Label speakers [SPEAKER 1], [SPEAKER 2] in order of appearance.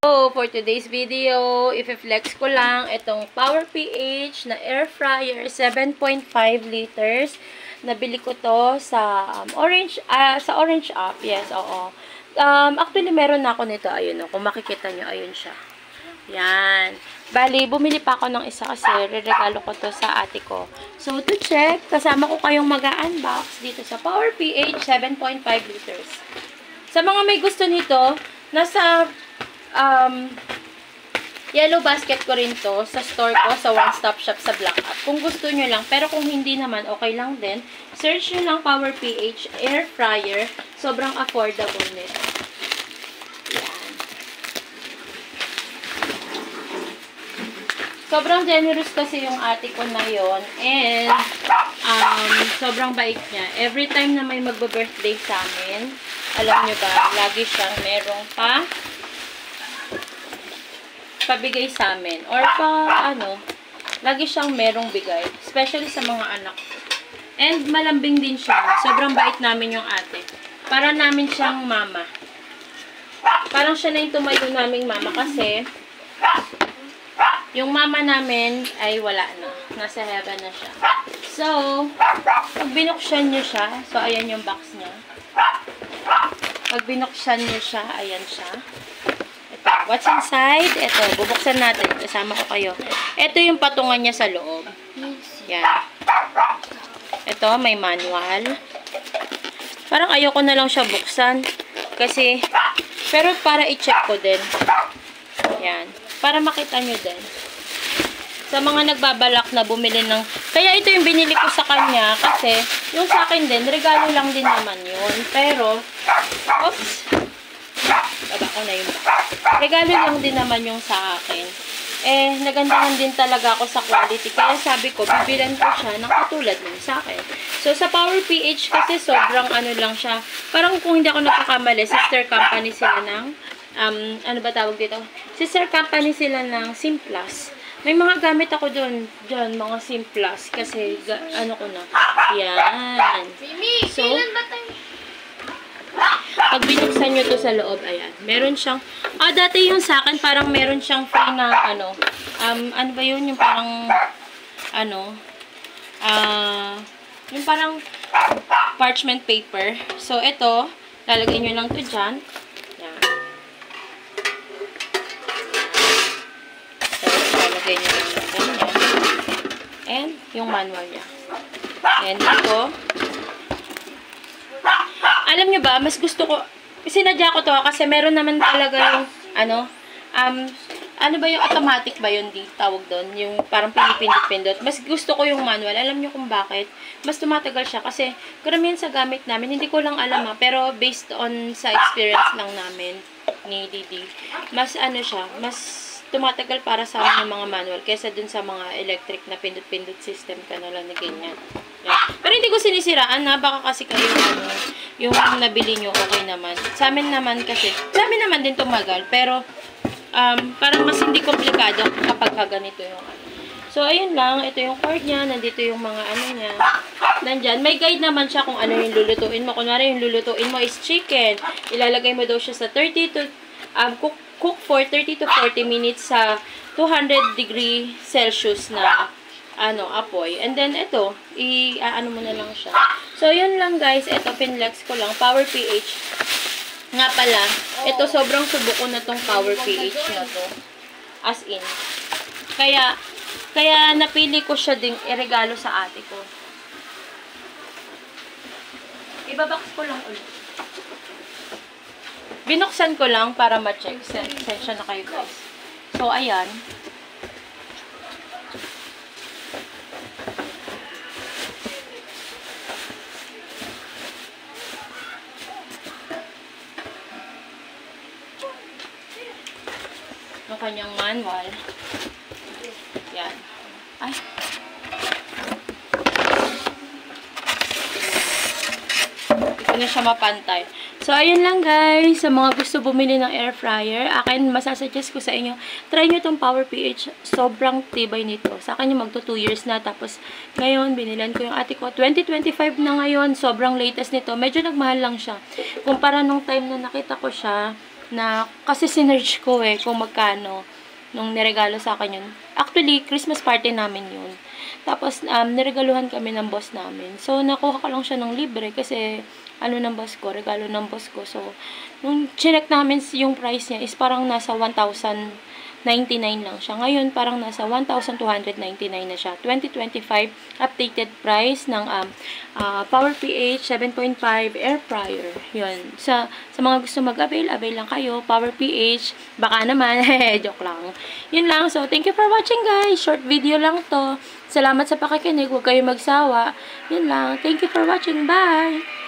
[SPEAKER 1] So, for today's video, i-flex ko lang itong Power PH na air fryer 7.5 liters. Nabili ko to sa Orange app. Yes, oo. Actually, meron na ako nito. Ayun, kung makikita nyo, ayun siya. Yan. Bali, bumili pa ako ng isa kasi re-regalo ko to sa ate ko. So, to check, kasama ko kayong mag-unbox dito sa Power PH 7.5 liters. Sa mga may gusto nito, nasa yellow basket ko rin to sa store ko, sa One Stop Shop sa Black App. Kung gusto nyo lang, pero kung hindi naman, okay lang din. Search nyo lang Power PH Air Fryer. Sobrang affordable nito. Yan. Sobrang generous kasi yung ate ko na yon. And, sobrang bait niya. Every time na may magbe-birthday sa amin, alam nyo ba, lagi siyang merong pabigay sa amin. Or lagi siyang merong bigay. Especially sa mga anak ko. And malambing din siya. Sobrang bait namin yung ate. Para namin siyang mama. Parang siya na yung tumayo naming mama kasi yung mama namin ay wala na. Nasa heaven na siya. So, pag binuksan nyo siya, so ayan yung box niya. Pag binuksan nyo siya, ayan siya. What's inside? Ito, bubuksan natin. Kasama ko kayo. Ito yung patungan niya sa loob. Yan. Ito, may manual. Parang ayoko na lang siya buksan. Kasi, pero para i-check ko din. Yan. Para makita nyo din. Sa mga nagbabalak na bumili ng... Kaya ito yung binili ko sa kanya. Kasi, yung sa akin din, regalo lang din naman yun. Pero, oops. Baba ko na yung regalo lang din naman yung sa akin. Eh, nagandahan din talaga ako sa quality. Kaya sabi ko, bibilan ko siya ng katulad ng sa akin. So, sa Power PH kasi sobrang lang siya. Parang kung hindi ako nagkakamali, sister company sila ng, ano ba tawag dito? Sister company sila ng Simplas. May mga gamit ako doon, mga Simplas. Kasi, ko na. Yan. So, pag binuksan nyo to sa loob, ayan, meron siyang, dati yung sa akin, parang meron siyang free na, ano ba yun, yung parang, yung parang parchment paper. So, ito, lalagay nyo lang to dyan. Ayan. So, lalagay nyo lang ganyan. And, yung manual niya. And, dito, alam nyo ba, mas gusto ko, sinadya ko to kasi meron naman talaga yung, ano ba yung automatic ba yun, tawag doon, yung parang pinipindot-pindot. Mas gusto ko yung manual. Alam nyo kung bakit? Mas tumatagal siya kasi karamihan sa gamit namin, hindi ko lang alam pero based on sa experience lang namin ni Didi, mas siya, mas tumatagal para sa amin yung mga manual kaysa dun sa mga electric na pindot-pindot system ka na lang na ganyan. Yeah. Pero hindi ko sinisiraan na baka kasi kayo yung nabili nyo okay naman. Sa amin naman kasi, sa amin naman din tumagal pero parang mas hindi komplikado kapag ganito yung So, ayun lang. Ito yung cord niya. Nandito yung mga niya. Nandyan. May guide naman siya kung ano yung lulutuin mo. Kunwari yung lulutuin mo is chicken. Ilalagay mo daw siya sa 30 to, cook for 30 to 40 minutes sa 200 degree Celsius na apoy. And then, ito, mo na lang siya. So, yun lang guys. Ito, pinlex ko lang. Power PH. Nga pala, ito, sobrang subo ko na tong Power PH na to. As in. Kaya napili ko siya ding iregalo sa ate ko. Ibabox ko lang ulit. Binuksan ko lang para ma-check. Sensya na kayo guys. So, ayan. Yung kanyang manual. Yan. Ay. Ito na siya mapantay. So, ayun lang guys. Sa mga gusto bumili ng air fryer, akin masasuggest ko sa inyo, try nyo itong Power PH. Sobrang tibay nito. Sa akin yung magto 2 years na. Tapos, ngayon, binilan ko yung ate ko. 2025 na ngayon. Sobrang latest nito. Medyo nagmahal lang siya. Kumpara nung time na nakita ko siya, na kasi sinerge ko kung magkano nung niregalo sa akin yun. Actually, Christmas party namin yun. Tapos, niregaluhan kami ng boss namin. So, nakuha ko lang siya ng libre kasi, ng boss ko, regalo ng boss ko. So, nung chinek namin yung price niya is parang nasa 1,099 lang siya. Ngayon, parang nasa 1,299 na siya. 2025 updated price ng Power PH 7.5 air fryer. Yun. Sa mga gusto mag-avail, avail lang kayo. Power PH, baka naman. Joke lang. Yun lang. So, thank you for watching, guys. Short video lang to. Salamat sa pakikinig. Huwag kayo magsawa. Yun lang. Thank you for watching. Bye!